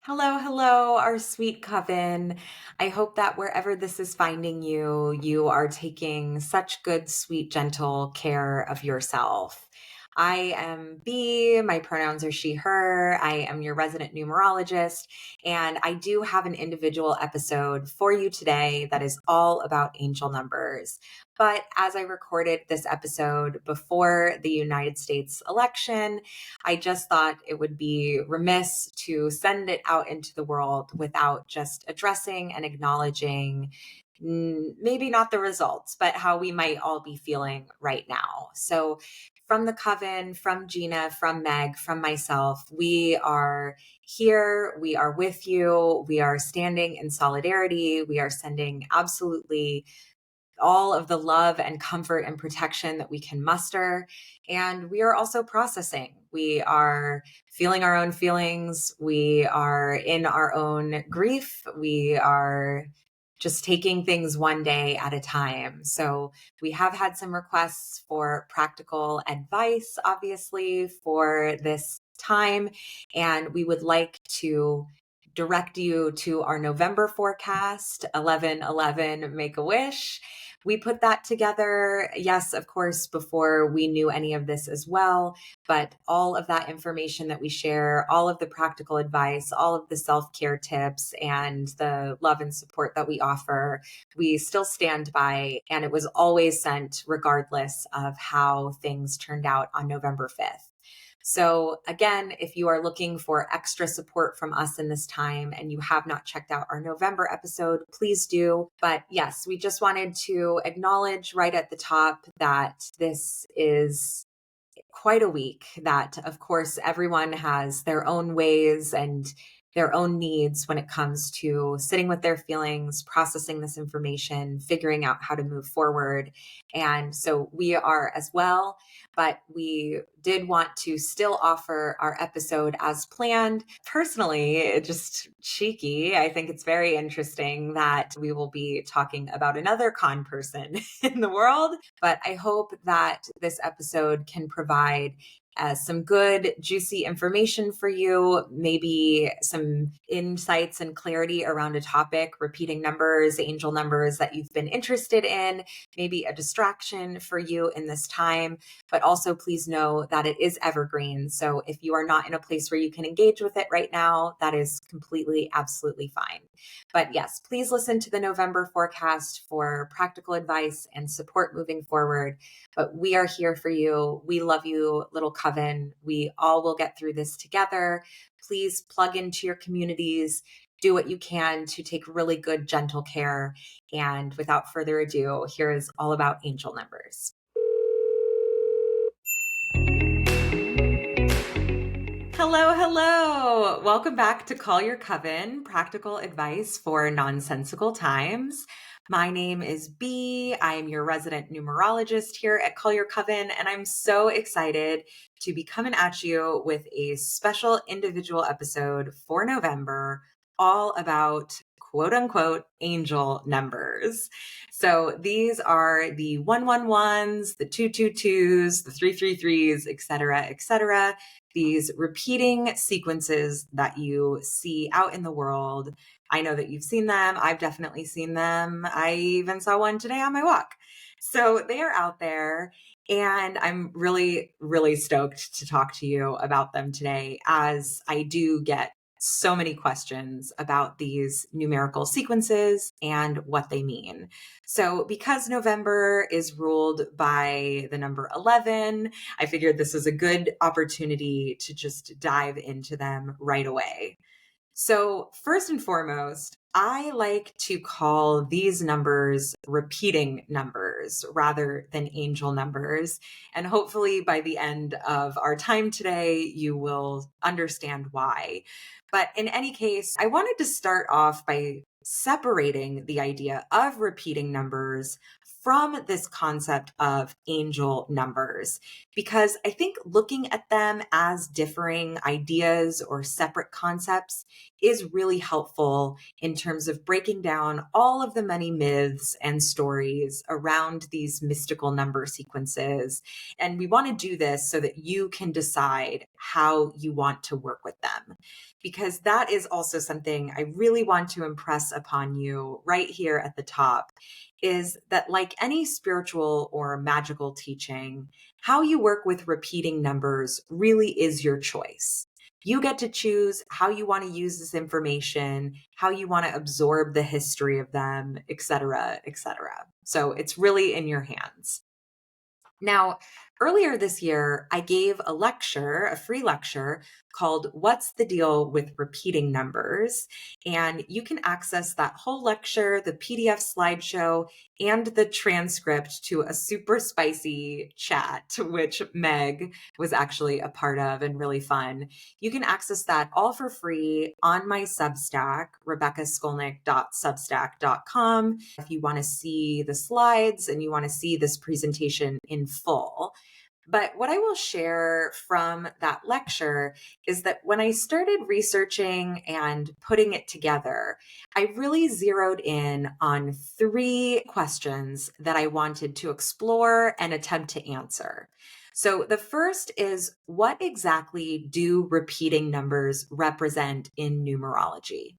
Hello, hello, our sweet coven. I hope that wherever this is finding you, you are taking such good, sweet, gentle care of yourself. I am B, my pronouns are she, her. I am your resident numerologist, and I do have an individual episode for you today that is all about angel numbers. But as I recorded this episode before the United States election, I just thought it would be remiss to send it out into the world without just addressing and acknowledging maybe not the results, but how we might all be feeling right now. So, from the Coven, from Gina, from Meg, from myself, we are here. We are with you. We are standing in solidarity. We are sending absolutely all of the love and comfort and protection that we can muster. And we are also processing. We are feeling our own feelings. We are in our own grief. We are just taking things one day at a time. So we have had some requests for practical advice, obviously, for this time. And we would like to direct you to our November forecast, 11/11 Make a Wish. We put that together, yes, of course, before we knew any of this as well. But all of that information that we share, all of the practical advice, all of the self care tips, and the love and support that we offer, we still stand by. And it was always sent regardless of how things turned out on November 5th. So, again, if you are looking for extra support from us in this time and you have not checked out our November episode, please do. But yes, we just wanted to acknowledge right at the top that this is quite a week, that, of course, everyone has their own ways and their own needs when it comes to sitting with their feelings, processing this information, figuring out how to move forward. And so we are as well, but we did want to still offer our episode as planned. Personally, just cheeky, I think it's very interesting that we will be talking about another con person in the world, but I hope that this episode can provide some good, juicy information for you, maybe some insights and clarity around a topic, repeating numbers, angel numbers that you've been interested in, maybe a distraction for you in this time. But also, please know that it is evergreen. So if you are not in a place where you can engage with it right now, that is completely, absolutely fine. But yes, please listen to the November forecast for practical advice and support moving forward. But we are here for you. We love you, little coven. We all will get through this together. Please plug into your communities. Do what you can to take really good, gentle care. And without further ado, here is all about angel numbers. Hello, hello. Welcome back to Call Your Coven, practical advice for nonsensical times. My name is B. I am your resident numerologist here at Call Your Coven, and I'm so excited to be coming at you with a special individual episode for November, all about quote unquote angel numbers. So these are the 111s, the 222s, the 333s, etc., etc. These repeating sequences that you see out in the world. I know that you've seen them. I've definitely seen them. I even saw one today on my walk. So they are out there. And I'm really, really stoked to talk to you about them today, as I do get so many questions about these numerical sequences and what they mean. So because November is ruled by the number 11, I figured this was a good opportunity to just dive into them right away. So, first and foremost, I like to call these numbers repeating numbers rather than angel numbers. And hopefully, by the end of our time today, you will understand why. But in any case, I wanted to start off by separating the idea of repeating numbers from this concept of angel numbers, because I think looking at them as differing ideas or separate concepts is really helpful in terms of breaking down all of the many myths and stories around these mystical number sequences. And we want to do this so that you can decide how you want to work with them. because that is also something I really want to impress upon you right here at the top, is that like any spiritual or magical teaching, how you work with repeating numbers really is your choice. You get to choose how you want to use this information, how you want to absorb the history of them, et cetera, et cetera. So it's really in your hands. Now, earlier this year, I gave a lecture, a free lecture called What's the Deal with Repeating Numbers? And you can access that whole lecture, the PDF slideshow, and the transcript to a super spicy chat, which Meg was actually a part of and really fun. You can access that all for free on my Substack, rebeccaskolnick.substack.com. If you want to see the slides and you want to see this presentation in full. But what I will share from that lecture is that when I started researching and putting it together, I really zeroed in on 3 questions that I wanted to explore and attempt to answer. So the first is, what exactly do repeating numbers represent in numerology?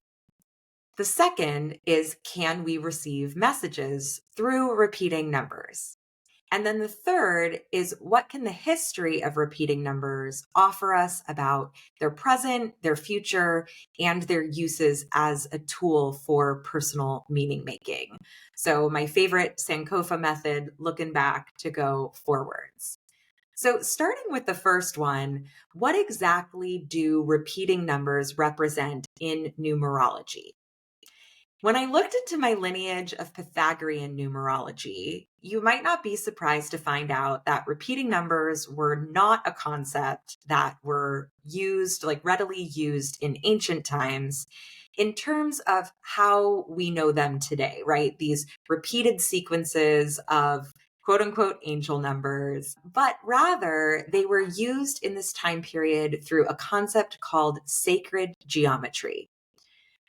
The second is, can we receive messages through repeating numbers? And then the third is, what can the history of repeating numbers offer us about their present, their future, and their uses as a tool for personal meaning making? So my favorite Sankofa method, looking back to go forwards. So starting with the first one, what exactly do repeating numbers represent in numerology? When I looked into my lineage of Pythagorean numerology, you might not be surprised to find out that repeating numbers were not a concept that were used, like readily used in ancient times in terms of how we know them today, right? These repeated sequences of quote unquote angel numbers, but rather they were used in this time period through a concept called sacred geometry.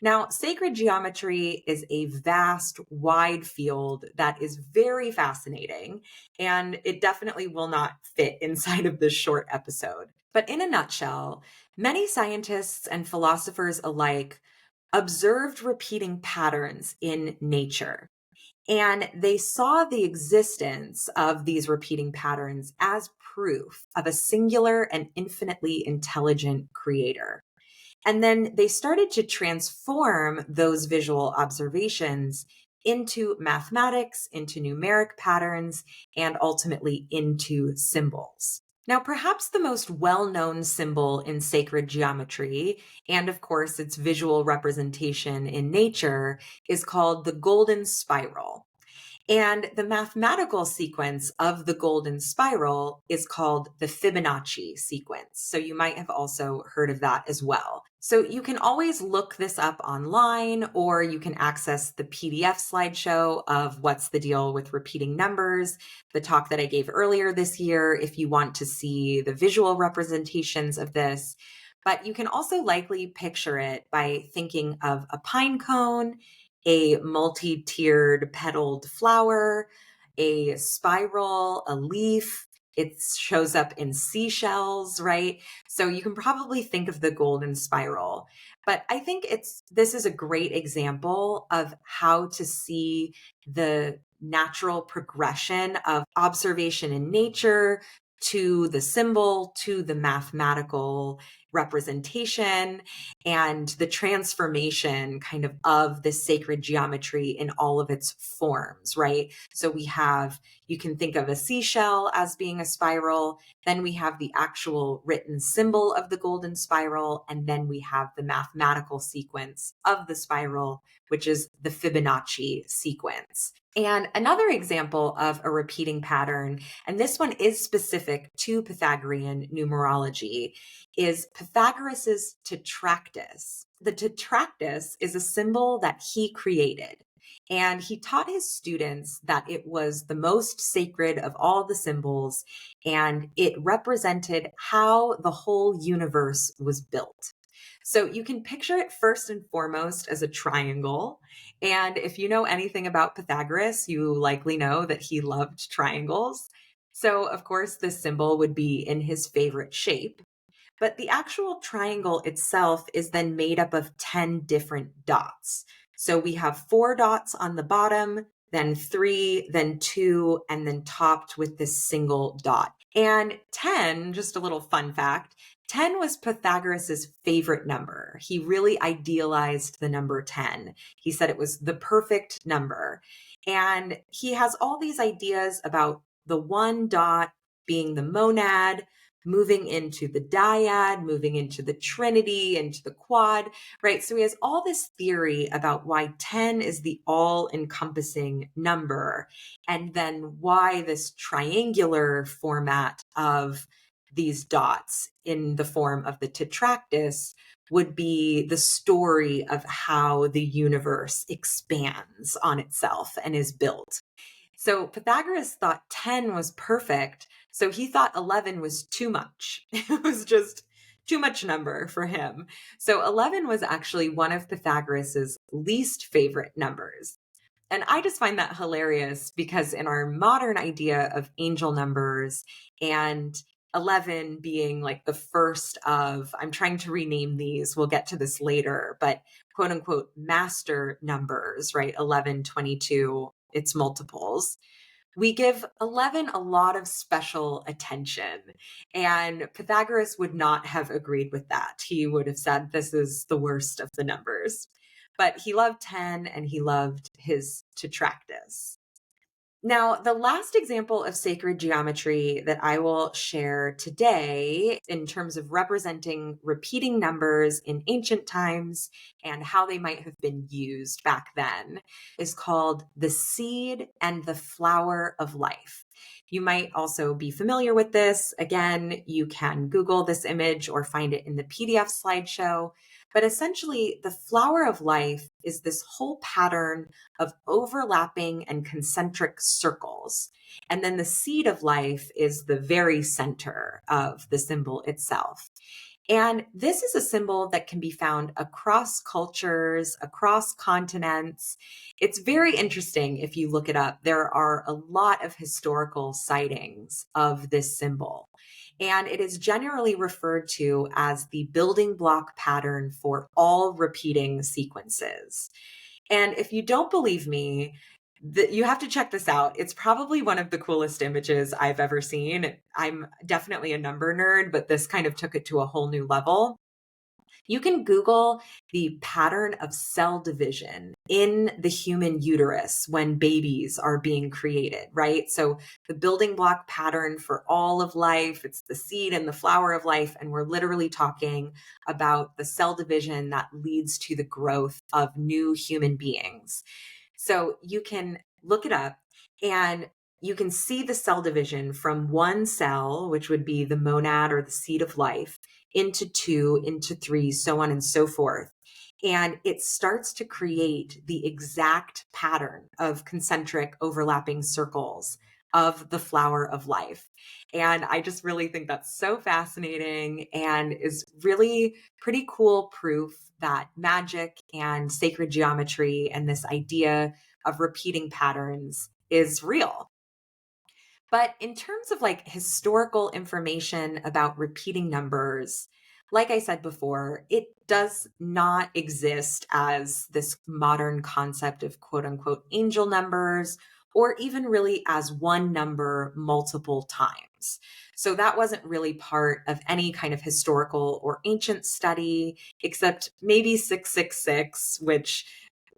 Now, sacred geometry is a vast, wide field that is very fascinating, and it definitely will not fit inside of this short episode. But in a nutshell, many scientists and philosophers alike observed repeating patterns in nature. And they saw the existence of these repeating patterns as proof of a singular and infinitely intelligent creator. And then they started to transform those visual observations into mathematics, into numeric patterns, and ultimately into symbols. Now, perhaps the most well-known symbol in sacred geometry, and of course its visual representation in nature, is called the golden spiral. And the mathematical sequence of the golden spiral is called the Fibonacci sequence. So you might have also heard of that as well. So you can always look this up online, or you can access the PDF slideshow of What's the Deal with Repeating Numbers, the talk that I gave earlier this year, if you want to see the visual representations of this. But you can also likely picture it by thinking of a pine cone, a multi-tiered petaled flower, a spiral, a leaf. It shows up in seashells, right? So you can probably think of the golden spiral. But I think this is a great example of how to see the natural progression of observation in nature to the symbol, to the mathematical representation, and the transformation kind of this sacred geometry in all of its forms, right? So you can think of a seashell as being a spiral, then we have the actual written symbol of the golden spiral, and then we have the mathematical sequence of the spiral, which is the Fibonacci sequence. And another example of a repeating pattern, and this one is specific to Pythagorean numerology, is Pythagoras's tetractys. The tetractys is a symbol that he created, and he taught his students that it was the most sacred of all the symbols, and it represented how the whole universe was built. So you can picture it first and foremost as a triangle. And if you know anything about Pythagoras, you likely know that he loved triangles. So, of course, this symbol would be in his favorite shape. But the actual triangle itself is then made up of 10 different dots. So we have 4 dots on the bottom, then 3, then 2, and then topped with this single dot. And 10, just a little fun fact, 10 was Pythagoras's favorite number. He really idealized the number 10. He said it was the perfect number. And he has all these ideas about the one dot being the monad, moving into the dyad, moving into the trinity, into the quad, right? So he has all this theory about why 10 is the all-encompassing number, and then why this triangular format of these dots in the form of the tetractys would be the story of how the universe expands on itself and is built. So Pythagoras thought 10 was perfect. So he thought 11 was too much. It was just too much number for him. So 11 was actually one of Pythagoras's least favorite numbers. And I just find that hilarious because in our modern idea of angel numbers and 11 being like the first of, I'm trying to rename these, we'll get to this later, but quote unquote master numbers, right? 11, 22, its multiples. We give 11 a lot of special attention. And Pythagoras would not have agreed with that. He would have said, this is the worst of the numbers. But he loved 10 and he loved his tetractys. Now, the last example of sacred geometry that I will share today in terms of representing repeating numbers in ancient times and how they might have been used back then is called the seed and the flower of life. You might also be familiar with this. Again, you can Google this image or find it in the PDF slideshow. But essentially, the flower of life is this whole pattern of overlapping and concentric circles. And then the seed of life is the very center of the symbol itself. And this is a symbol that can be found across cultures, across continents. It's very interesting if you look it up. There are a lot of historical sightings of this symbol. And it is generally referred to as the building block pattern for all repeating sequences. And if you don't believe me, you have to check this out. It's probably one of the coolest images I've ever seen. I'm definitely a number nerd, but this kind of took it to a whole new level. You can Google the pattern of cell division in the human uterus when babies are being created, right? So the building block pattern for all of life, it's the seed and the flower of life. And we're literally talking about the cell division that leads to the growth of new human beings. So you can look it up and you can see the cell division from one cell, which would be the monad or the seed of life, into 2, into 3, so on and so forth. And it starts to create the exact pattern of concentric overlapping circles of the flower of life. And I just really think that's so fascinating and is really pretty cool proof that magic and sacred geometry and this idea of repeating patterns is real. But in terms of like historical information about repeating numbers, like I said before, it does not exist as this modern concept of quote unquote angel numbers, or even really as one number multiple times. So that wasn't really part of any kind of historical or ancient study, except maybe 666, which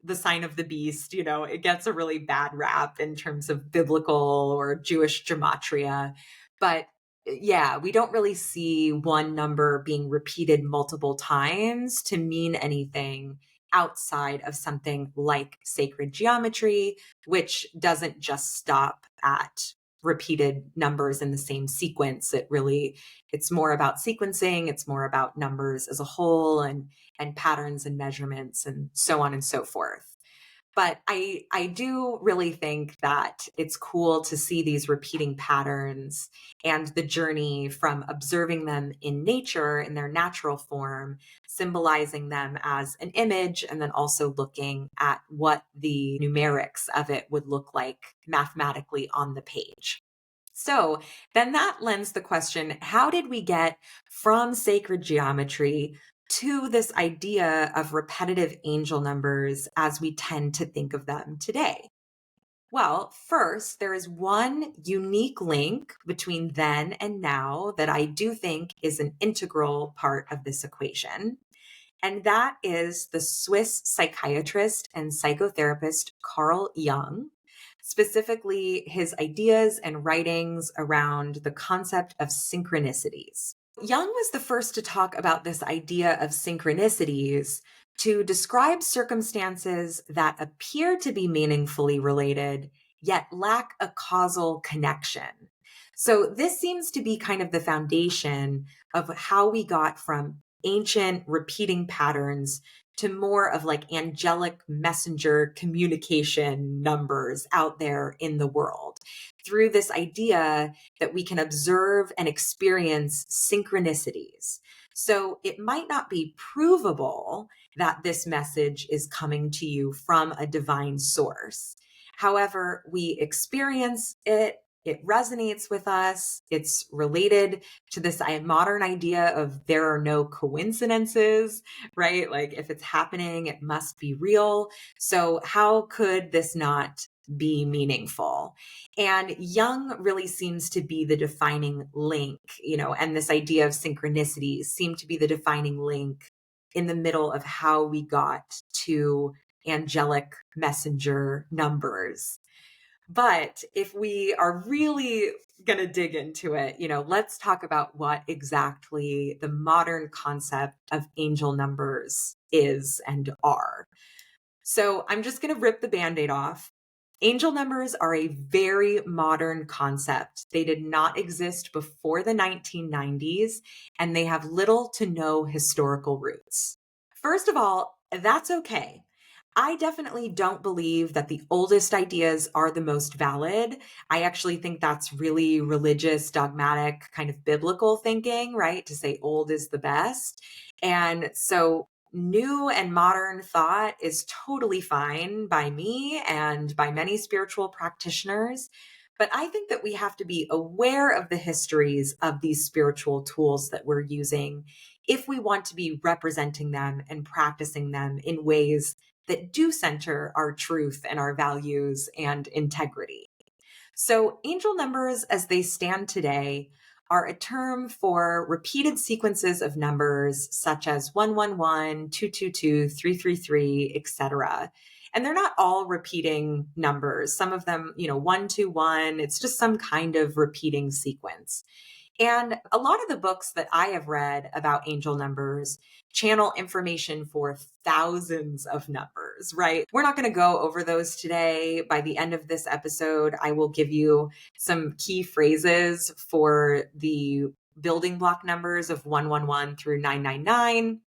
the sign of the beast, it gets a really bad rap in terms of biblical or Jewish gematria. But yeah, we don't really see one number being repeated multiple times to mean anything outside of something like sacred geometry, which doesn't just stop at repeated numbers in the same sequence. It's more about sequencing, it's more about numbers as a whole and patterns and measurements and so on and so forth. But I do really think that it's cool to see these repeating patterns and the journey from observing them in nature in their natural form, symbolizing them as an image, and then also looking at what the numerics of it would look like mathematically on the page. So then that lends the question, how did we get from sacred geometry to this idea of repetitive angel numbers as we tend to think of them today? Well, first, there is one unique link between then and now that I do think is an integral part of this equation. And that is the Swiss psychiatrist and psychotherapist Carl Jung, specifically his ideas and writings around the concept of synchronicities. Jung was the first to talk about this idea of synchronicities to describe circumstances that appear to be meaningfully related, yet lack a causal connection. So, this seems to be kind of the foundation of how we got from ancient repeating patterns to more of like angelic messenger communication numbers out there in the world through this idea that we can observe and experience synchronicities. So it might not be provable that this message is coming to you from a divine source. However, we experience it. It resonates with us. It's related to this modern idea of there are no coincidences, right? Like if it's happening, it must be real. So how could this not be meaningful? And Jung really seems to be the defining link, and this idea of synchronicities seem to be the defining link in the middle of how we got to angelic messenger numbers. But if we are really going to dig into it, let's talk about what exactly the modern concept of angel numbers is and are. So I'm just going to rip the Band-Aid off. Angel numbers are a very modern concept. They did not exist before the 1990s, and they have little to no historical roots. First of all, that's okay. I definitely don't believe that the oldest ideas are the most valid. I actually think that's really religious, dogmatic, kind of biblical thinking, right? To say old is the best. And so new and modern thought is totally fine by me and by many spiritual practitioners. But I think that we have to be aware of the histories of these spiritual tools that we're using if we want to be representing them and practicing them in ways that do center our truth and our values and integrity. So, angel numbers as they stand today are a term for repeated sequences of numbers such as 111, 222, 333, etc. And they're not all repeating numbers. Some of them, 121, it's just some kind of repeating sequence. And a lot of the books that I have read about angel numbers channel information for thousands of numbers, right? We're not going to go over those today. By the end of this episode, I will give you some key phrases for the building block numbers of 111 through 999.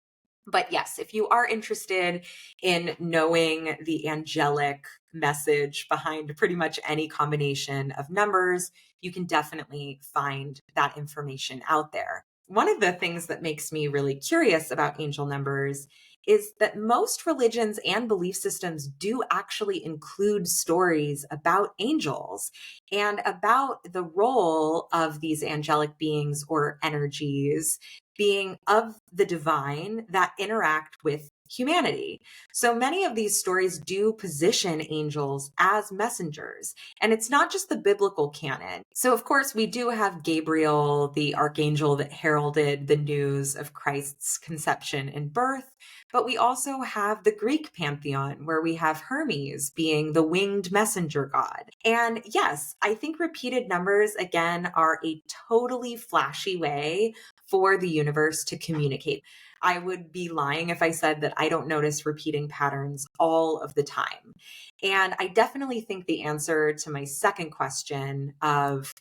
But yes, if you are interested in knowing the angelic message behind pretty much any combination of numbers, you can definitely find that information out there. One of the things that makes me really curious about angel numbers is that most religions and belief systems do actually include stories about angels and about the role of these angelic beings or energies being of the divine that interact with humanity. So many of these stories do position angels as messengers, and it's not just the biblical canon. So, of course, we do have Gabriel, the archangel that heralded the news of Christ's conception and birth. But we also have the Greek pantheon, where we have Hermes being the winged messenger god. And yes, I think repeated numbers, again, are a totally flashy way for the universe to communicate. I would be lying if I said that I don't notice repeating patterns all of the time. And I definitely think the answer to my second question of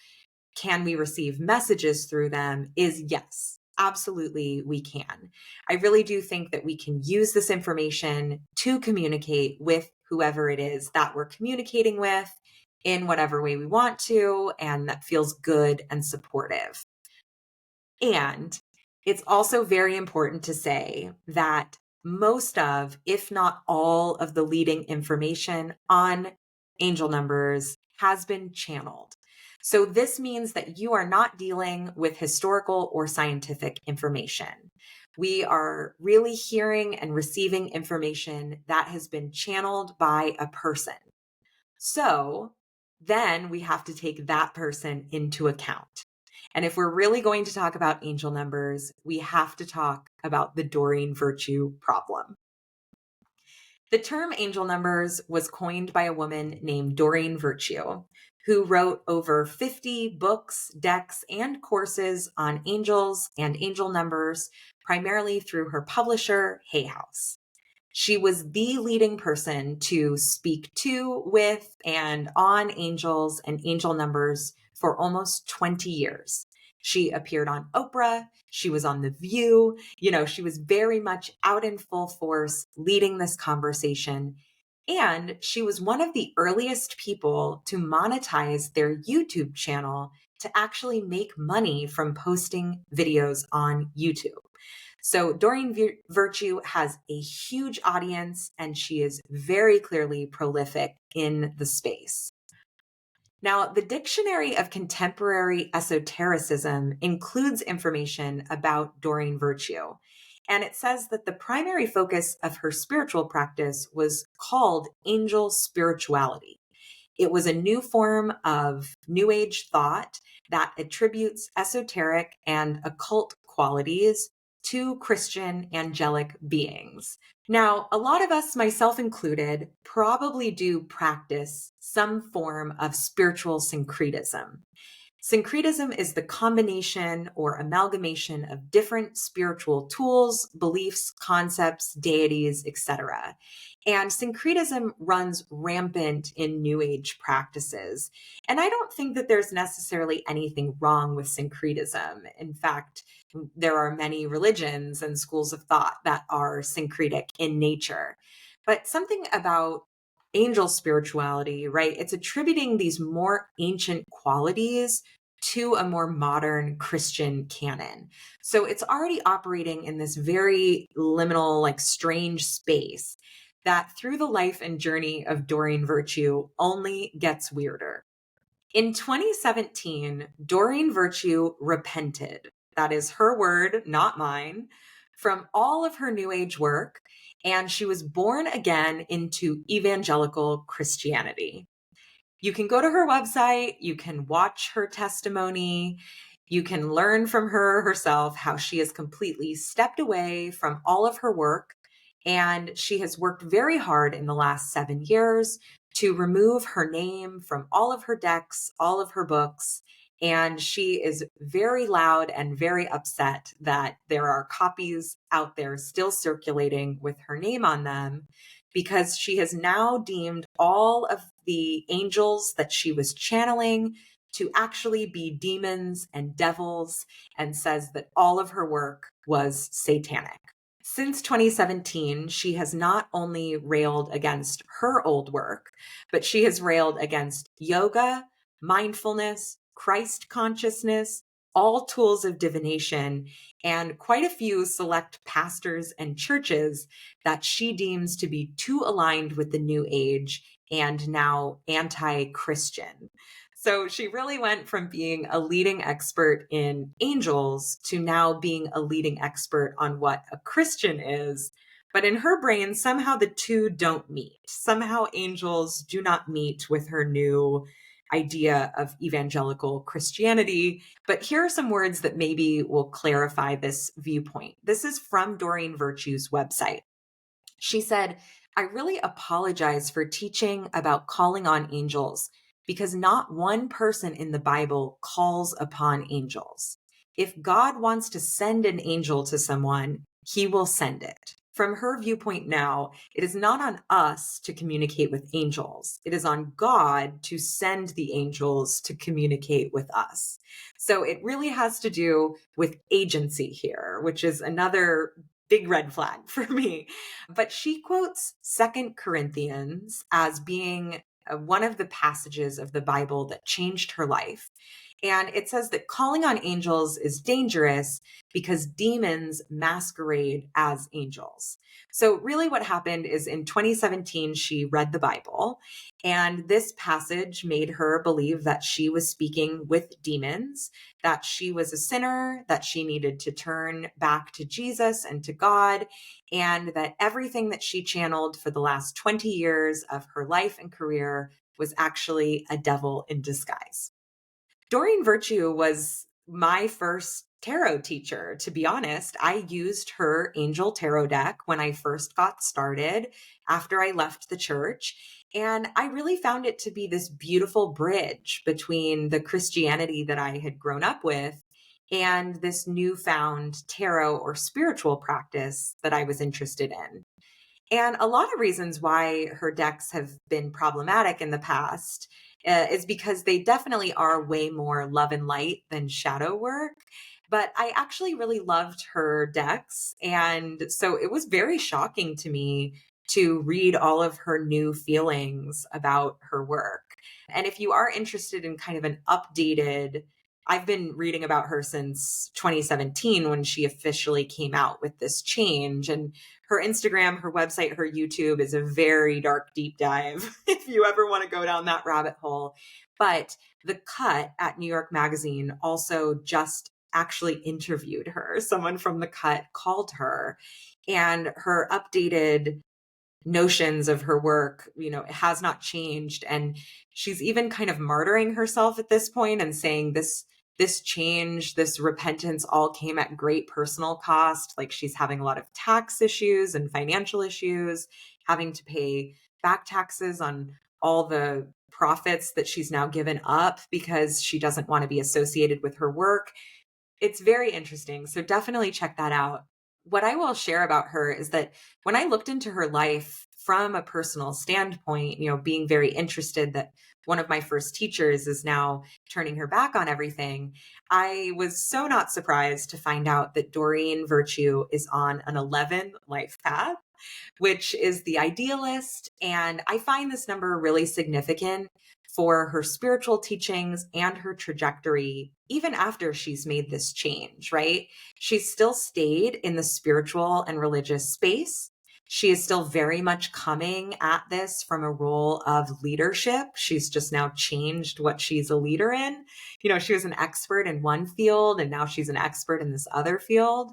can we receive messages through them is yes. Absolutely, we can. I really do think that we can use this information to communicate with whoever it is that we're communicating with in whatever way we want to, and that feels good and supportive. And it's also very important to say that most of, if not all of the leading information on angel numbers has been channeled. So this means that you are not dealing with historical or scientific information. We are really hearing and receiving information that has been channeled by a person. So then we have to take that person into account. And if we're really going to talk about angel numbers, we have to talk about the Doreen Virtue problem. The term angel numbers was coined by a woman named Doreen Virtue, who wrote over 50 books, decks, and courses on angels and angel numbers, primarily through her publisher, Hay House. She was the leading person to speak to, with, and on angels and angel numbers for almost 20 years. She appeared on Oprah. She was on The View. She was very much out in full force leading this conversation. And she was one of the earliest people to monetize their YouTube channel to actually make money from posting videos on YouTube. So Doreen Virtue has a huge audience, and she is very clearly prolific in the space. Now, the Dictionary of Contemporary Esotericism includes information about Doreen Virtue, and it says that the primary focus of her spiritual practice was called angel spirituality. It was a new form of New Age thought that attributes esoteric and occult qualities to Christian angelic beings. Now, a lot of us, myself included, probably do practice some form of spiritual syncretism. Syncretism is the combination or amalgamation of different spiritual tools, beliefs, concepts, deities, etc. And syncretism runs rampant in New Age practices. And I don't think that there's necessarily anything wrong with syncretism. In fact, there are many religions and schools of thought that are syncretic in nature. But something about angel spirituality, right? It's attributing these more ancient qualities to a more modern Christian canon. So it's already operating in this very liminal, like strange space that through the life and journey of Doreen Virtue only gets weirder. In 2017, Doreen Virtue repented. That is her word, not mine, from all of her New Age work, and she was born again into evangelical Christianity. You can go to her website, you can watch her testimony, you can learn from her herself how she has completely stepped away from all of her work. And she has worked very hard in the last 7 years to remove her name from all of her decks, all of her books. And she is very loud and very upset that there are copies out there still circulating with her name on them, because she has now deemed all of the angels that she was channeling to actually be demons and devils, and says that all of her work was satanic. Since 2017, she has not only railed against her old work, but she has railed against yoga, mindfulness, Christ consciousness, all tools of divination, and quite a few select pastors and churches that she deems to be too aligned with the New Age and now anti-Christian. So she really went from being a leading expert in angels to now being a leading expert on what a Christian is. But in her brain, somehow the two don't meet. Somehow angels do not meet with her new idea of evangelical Christianity. But here are some words that maybe will clarify this viewpoint. This is from Doreen Virtue's website. She said, "I really apologize for teaching about calling on angels, because not one person in the Bible calls upon angels. If God wants to send an angel to someone, he will send it." From her viewpoint now, it is not on us to communicate with angels. It is on God to send the angels to communicate with us. So it really has to do with agency here, which is another big red flag for me. But she quotes 2 Corinthians as being one of the passages of the Bible that changed her life. And it says that calling on angels is dangerous because demons masquerade as angels. So, really, what happened is in 2017, she read the Bible, and this passage made her believe that she was speaking with demons, that she was a sinner, that she needed to turn back to Jesus and to God, and that everything that she channeled for the last 20 years of her life and career was actually a devil in disguise. Doreen Virtue was my first tarot teacher, to be honest. I used her angel tarot deck when I first got started after I left the church. And I really found it to be this beautiful bridge between the Christianity that I had grown up with and this newfound tarot or spiritual practice that I was interested in. And a lot of reasons why her decks have been problematic in the past is because they definitely are way more love and light than shadow work. But I actually really loved her decks. And so it was very shocking to me to read all of her new feelings about her work. And if you are interested in kind of an updated, I've been reading about her since 2017 when she officially came out with this change. And her Instagram, her website, her YouTube is a very dark deep dive if you ever want to go down that rabbit hole. But The Cut at New York Magazine also just actually interviewed her. Someone from The Cut called her, and her updated notions of her work, it has not changed. And she's even kind of martyring herself at this point and saying this change, this repentance all came at great personal cost. Like, she's having a lot of tax issues and financial issues, having to pay back taxes on all the profits that she's now given up because she doesn't want to be associated with her work. It's very interesting. So definitely check that out. What I will share about her is that when I looked into her life from a personal standpoint, being very interested that one of my first teachers is now turning her back on everything, I was so not surprised to find out that Doreen Virtue is on an 11 life path, which is the idealist. And I find this number really significant for her spiritual teachings and her trajectory, even after she's made this change, right? She's still stayed in the spiritual and religious space. She is still very much coming at this from a role of leadership. She's just now changed what she's a leader in. She was an expert in one field and now she's an expert in this other field.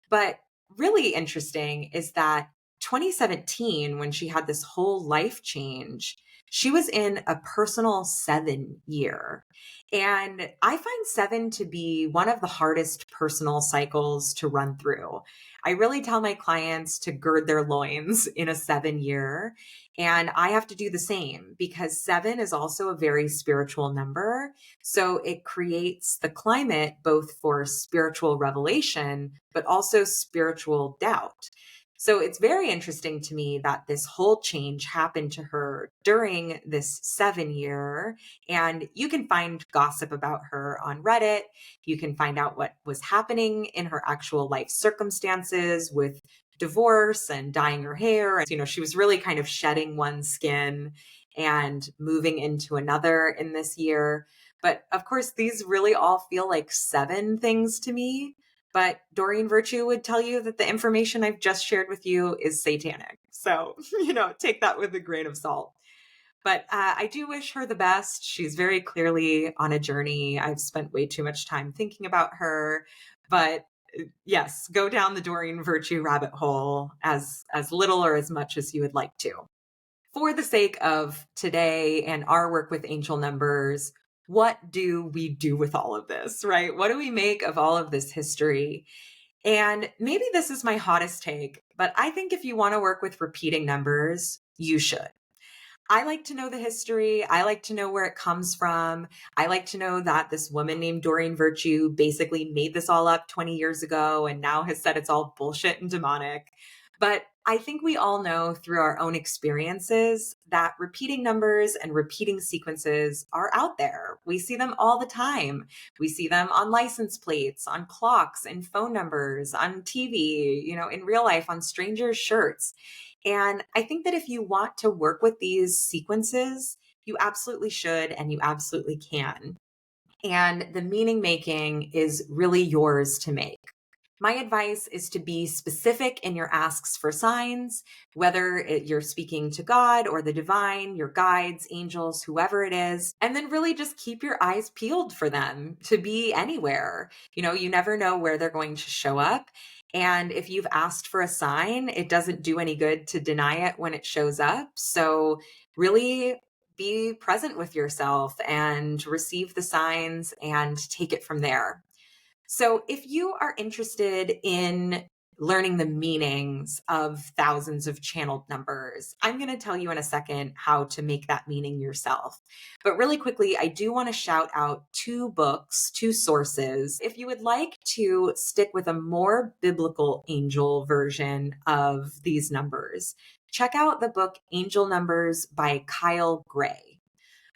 But really interesting is that 2017, when she had this whole life change, she was in a personal 7 year. And I find 7 to be one of the hardest personal cycles to run through. I really tell my clients to gird their loins in a 7 year. And I have to do the same because 7 is also a very spiritual number. So it creates the climate both for spiritual revelation, but also spiritual doubt. So it's very interesting to me that this whole change happened to her during this 7 year. And you can find gossip about her on Reddit. You can find out what was happening in her actual life circumstances with divorce and dyeing her hair. She was really kind of shedding one skin and moving into another in this year. But of course, these really all feel like 7 things to me. But Doreen Virtue would tell you that the information I've just shared with you is satanic. So, take that with a grain of salt. But I do wish her the best. She's very clearly on a journey. I've spent way too much time thinking about her. But yes, go down the Doreen Virtue rabbit hole as little or as much as you would like to. For the sake of today and our work with angel numbers, what do we do with all of this, right? What do we make of all of this history? And maybe this is my hottest take, but I think if you want to work with repeating numbers, you should. I like to know the history. I like to know where it comes from. I like to know that this woman named Doreen Virtue basically made this all up 20 years ago and now has said it's all bullshit and demonic. But I think we all know through our own experiences that repeating numbers and repeating sequences are out there. We see them all the time. We see them on license plates, on clocks, and phone numbers, on TV, in real life, on strangers' shirts. And I think that if you want to work with these sequences, you absolutely should and you absolutely can. And the meaning making is really yours to make. My advice is to be specific in your asks for signs, whether you're speaking to God or the divine, your guides, angels, whoever it is, and then really just keep your eyes peeled for them to be anywhere. You never know where they're going to show up. And if you've asked for a sign, it doesn't do any good to deny it when it shows up. So really be present with yourself and receive the signs and take it from there. So, if you are interested in learning the meanings of thousands of channeled numbers, I'm going to tell you in a second how to make that meaning yourself. But really quickly, I do want to shout out two books, two sources. If you would like to stick with a more biblical angel version of these numbers, check out the book Angel Numbers by Kyle Gray.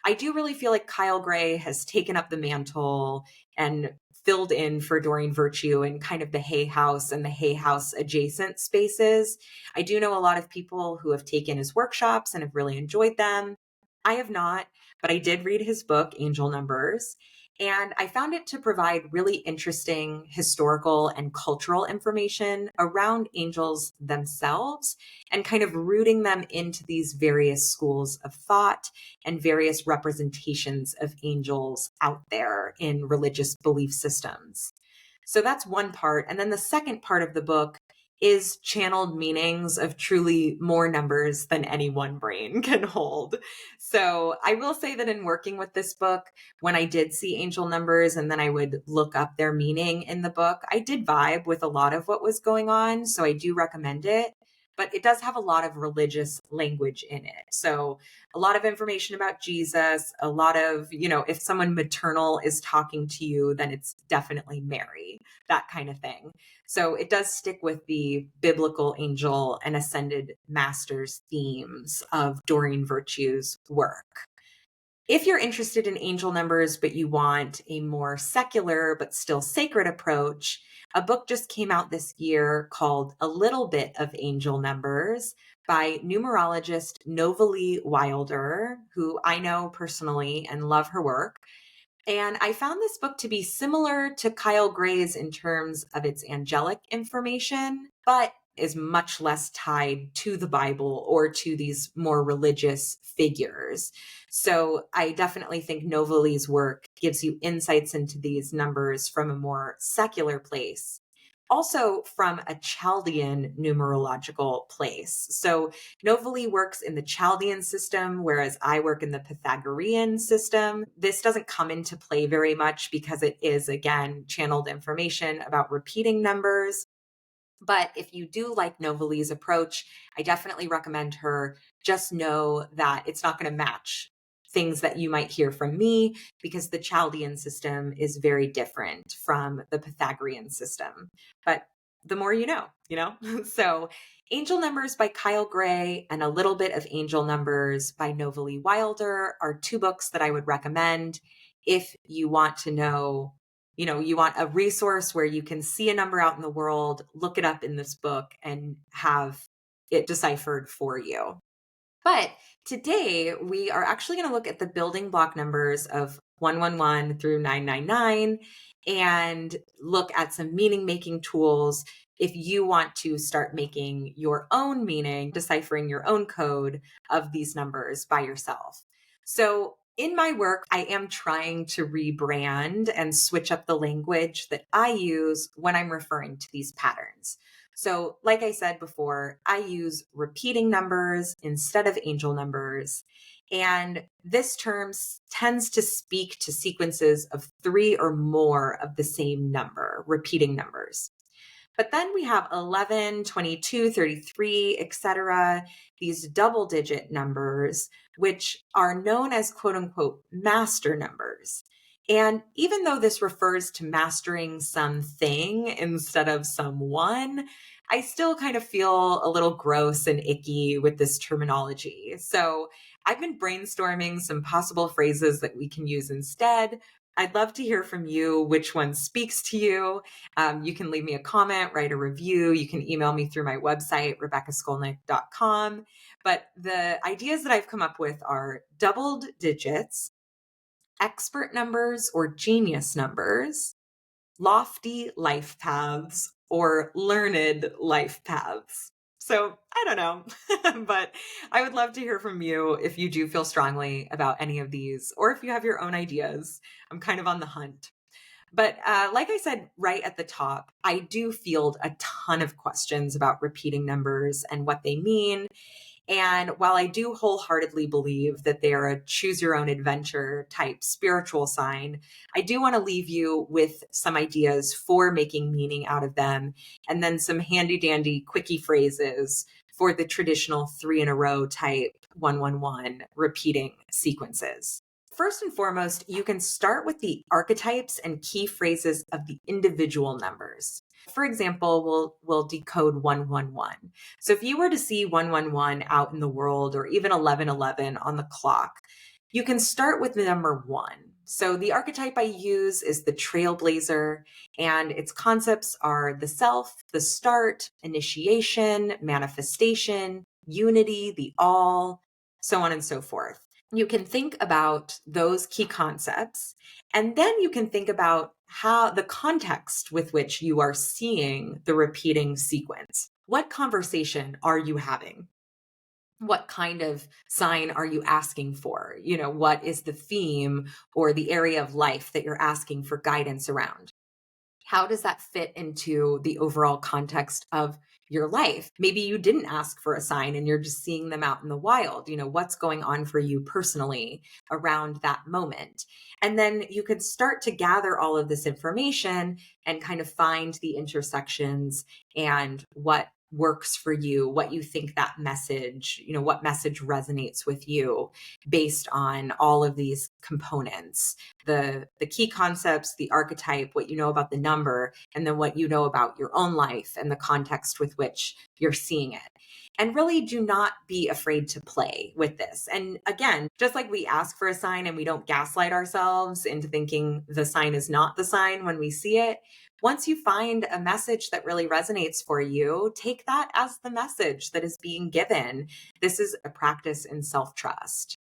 I do really feel like Kyle Gray has taken up the mantle and filled in for Doreen Virtue in kind of the Hay House and the Hay House adjacent spaces. I do know a lot of people who have taken his workshops and have really enjoyed them. I have not, but I did read his book, Angel Numbers, and I found it to provide really interesting historical and cultural information around angels themselves and kind of rooting them into these various schools of thought and various representations of angels out there in religious belief systems. So that's one part. And then the second part of the book is channeled meanings of truly more numbers than any one brain can hold. So I will say that in working with this book, when I did see angel numbers and then I would look up their meaning in the book, I did vibe with a lot of what was going on. So I do recommend it. But it does have a lot of religious language in it. So a lot of information about Jesus, a lot of, if someone maternal is talking to you, then it's definitely Mary, that kind of thing. So it does stick with the biblical angel and ascended masters themes of Doreen Virtue's work. If you're interested in angel numbers, but you want a more secular but still sacred approach, a book just came out this year called A Little Bit of Angel Numbers by numerologist Novalee Wilder, who I know personally and love her work. And I found this book to be similar to Kyle Gray's in terms of its angelic information, but is much less tied to the Bible or to these more religious figures. So I definitely think Novalee's work gives you insights into these numbers from a more secular place. Also from a Chaldean numerological place. So Novalee works in the Chaldean system, whereas I work in the Pythagorean system. This doesn't come into play very much because it is, again, channeled information about repeating numbers. But if you do like Novalee's approach, I definitely recommend her. Just know that it's not going to match things that you might hear from me because the Chaldean system is very different from the Pythagorean system. But the more you know, So Angel Numbers by Kyle Gray and A Little Bit of Angel Numbers by Novalee Wilder are two books that I would recommend if you want to know, you want a resource where you can see a number out in the world, look it up in this book, and have it deciphered for you. But today we are actually going to look at the building block numbers of 111 through 999 and look at some meaning making tools if you want to start making your own meaning, deciphering your own code of these numbers by yourself. So in my work, I am trying to rebrand and switch up the language that I use when I'm referring to these patterns. So, like I said before, I use repeating numbers instead of angel numbers. And this term tends to speak to sequences of 3 or more of the same number, repeating numbers. But then we have 11, 22, 33, etc., these double digit numbers, which are known as quote unquote master numbers. And even though this refers to mastering something instead of someone, I still kind of feel a little gross and icky with this terminology. So I've been brainstorming some possible phrases that we can use instead. I'd love to hear from you which one speaks to you. You can leave me a comment, write a review. You can email me through my website, rebeccaskolnick.com. But the ideas that I've come up with are doubled digits, expert numbers or genius numbers, lofty life paths, or learned life paths. So I don't know, but I would love to hear from you if you do feel strongly about any of these, or if you have your own ideas. I'm kind of on the hunt. But like I said right at the top, I do field a ton of questions about repeating numbers and what they mean. And while I do wholeheartedly believe that they're a choose your own adventure type spiritual sign, I do want to leave you with some ideas for making meaning out of them, and then some handy dandy quickie phrases for the traditional 3 in a row type 111 repeating sequences. First and foremost, you can start with the archetypes and key phrases of the individual numbers. For example, we'll decode 111. So if you were to see 111 out in the world, or even 1111 on the clock, you can start with the number 1. So the archetype I use is the trailblazer, and its concepts are the self, the start, initiation, manifestation, unity, the all, so on and so forth. You can think about those key concepts, and then you can think about how the context with which you are seeing the repeating sequence. What conversation are you having? What kind of sign are you asking for? What is the theme or the area of life that you're asking for guidance around? How does that fit into the overall context of your life? Maybe you didn't ask for a sign and you're just seeing them out in the wild. What's going on for you personally around that moment? And then you could start to gather all of this information and kind of find the intersections and what works for you, what you think that message, what message resonates with you based on all of these components, the key concepts, the archetype, what you know about the number, and then what you know about your own life and the context with which you're seeing it. And really do not be afraid to play with this. And again, just like we ask for a sign and we don't gaslight ourselves into thinking the sign is not the sign when we see it, once you find a message that really resonates for you, take that as the message that is being given. This is a practice in self-trust.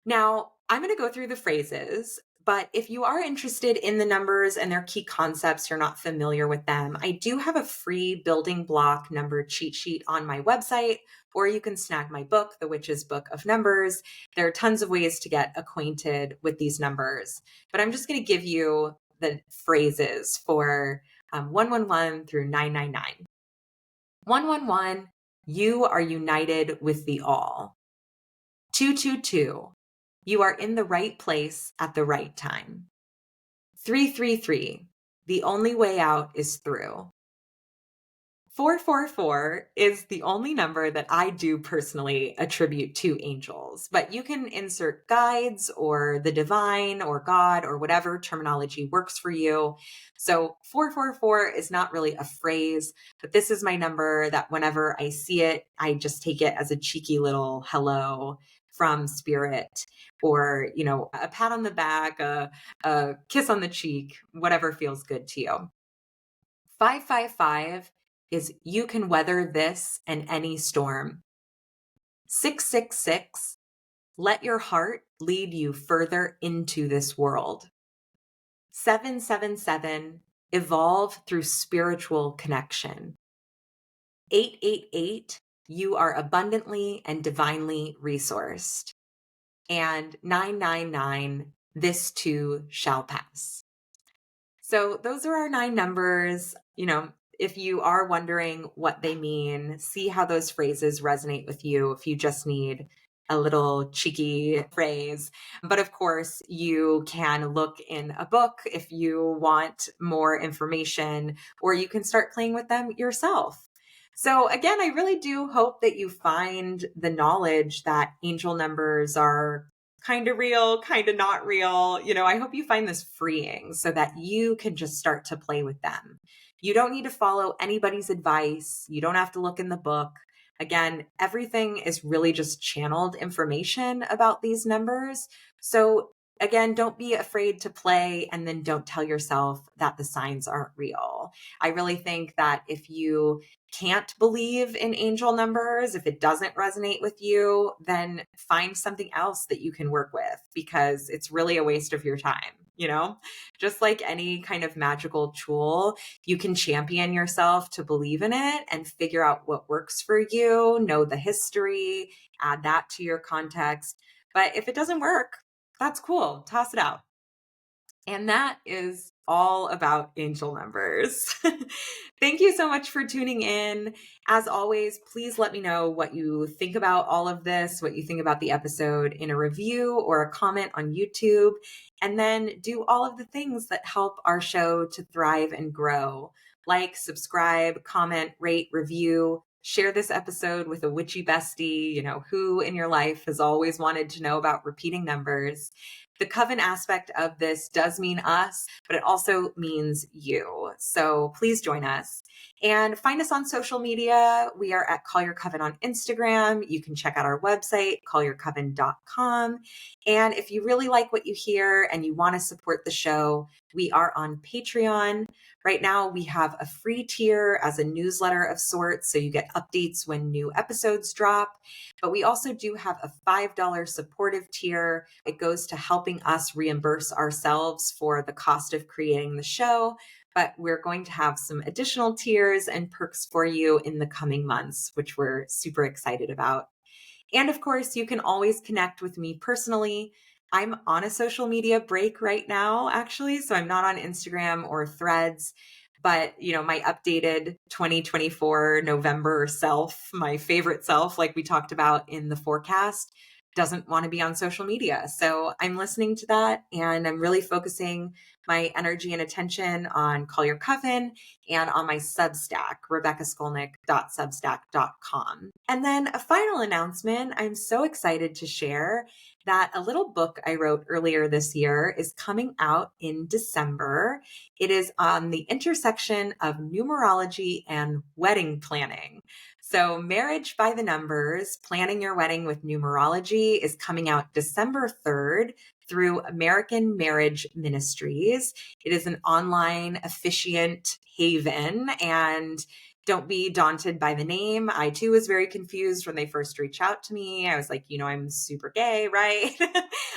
Now, I'm going to go through the phrases, but if you are interested in the numbers and their key concepts, you're not familiar with them, I do have a free building block number cheat sheet on my website, or you can snag my book, The Witch's Book of Numbers. There are tons of ways to get acquainted with these numbers, but I'm just going to give you the phrases for 111 through 999. 111, you are united with the all. 222, you are in the right place at the right time. 333, the only way out is through. 444 is the only number that I do personally attribute to angels, but you can insert guides or the divine or God or whatever terminology works for you. So 444 is not really a phrase, but this is my number that whenever I see it, I just take it as a cheeky little hello from spirit, or, a pat on the back, a kiss on the cheek, whatever feels good to you. 555 is you can weather this and any storm. 666, let your heart lead you further into this world. 777, evolve through spiritual connection. 888, you are abundantly and divinely resourced. And 999, this too shall pass. So those are our 9 numbers. If you are wondering what they mean, see how those phrases resonate with you if you just need a little cheeky phrase. But of course, you can look in a book if you want more information, or you can start playing with them yourself. So again, I really do hope that you find the knowledge that angel numbers are kind of real, kind of not real. I hope you find this freeing so that you can just start to play with them. You don't need to follow anybody's advice. You don't have to look in the book. Again, everything is really just channeled information about these numbers. So again, don't be afraid to play, and then don't tell yourself that the signs aren't real. I really think that if you can't believe in angel numbers, if it doesn't resonate with you, then find something else that you can work with, because it's really a waste of your time, you know? Just like any kind of magical tool, you can champion yourself to believe in it and figure out what works for you, know the history, add that to your context. But if it doesn't work, that's cool. Toss it out. And that is all about angel numbers. Thank you so much for tuning in. As always, please let me know what you think about all of this, what you think about the episode in a review or a comment on YouTube. And then do all of the things that help our show to thrive and grow. Like, subscribe, comment, rate, review. Share this episode with a witchy bestie, who in your life has always wanted to know about repeating numbers. The coven aspect of this does mean us, but it also means you. So please join us and find us on social media. We are at Call Your Coven on Instagram. You can check out our website, callyourcoven.com. And if you really like what you hear and you want to support the show, we are on Patreon. Right now, we have a free tier as a newsletter of sorts, so you get updates when new episodes drop. But we also do have a $5 supportive tier. It goes to helping us reimburse ourselves for the cost of creating the show. But we're going to have some additional tiers and perks for you in the coming months, which we're super excited about. And of course, you can always connect with me personally. I'm on a social media break right now, actually. So I'm not on Instagram or Threads, but my updated 2024 November self, my favorite self, like we talked about in the forecast, doesn't want to be on social media. So I'm listening to that, and I'm really focusing my energy and attention on Call Your Coven and on my Substack, RebeccaSkolnick.substack.com. And then a final announcement, I'm so excited to share that a little book I wrote earlier this year is coming out in December. It is on the intersection of numerology and wedding planning. So Marriage by the Numbers, Planning Your Wedding with Numerology is coming out December 3rd through American Marriage Ministries. It is an online officiant haven, and don't be daunted by the name. I too was very confused when they first reached out to me. I was like, I'm super gay, right?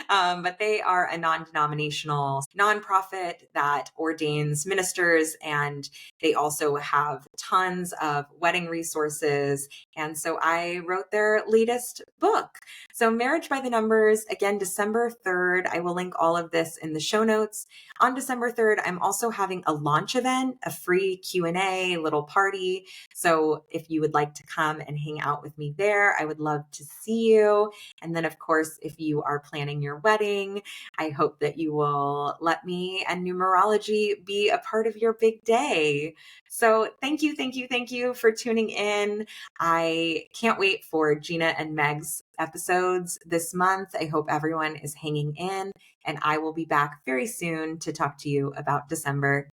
But they are a non-denominational nonprofit that ordains ministers, and they also have tons of wedding resources. And so I wrote their latest book. So Marriage by the Numbers, again, December 3rd. I will link all of this in the show notes. On December 3rd, I'm also having a launch event, a free Q&A, little party. So if you would like to come and hang out with me there, I would love to see you. And then, of course, if you are planning your wedding, I hope that you will let me and numerology be a part of your big day. So thank you for tuning in. I can't wait for Gina and Meg's episodes this month. I hope everyone is hanging in, and I will be back very soon to talk to you about December.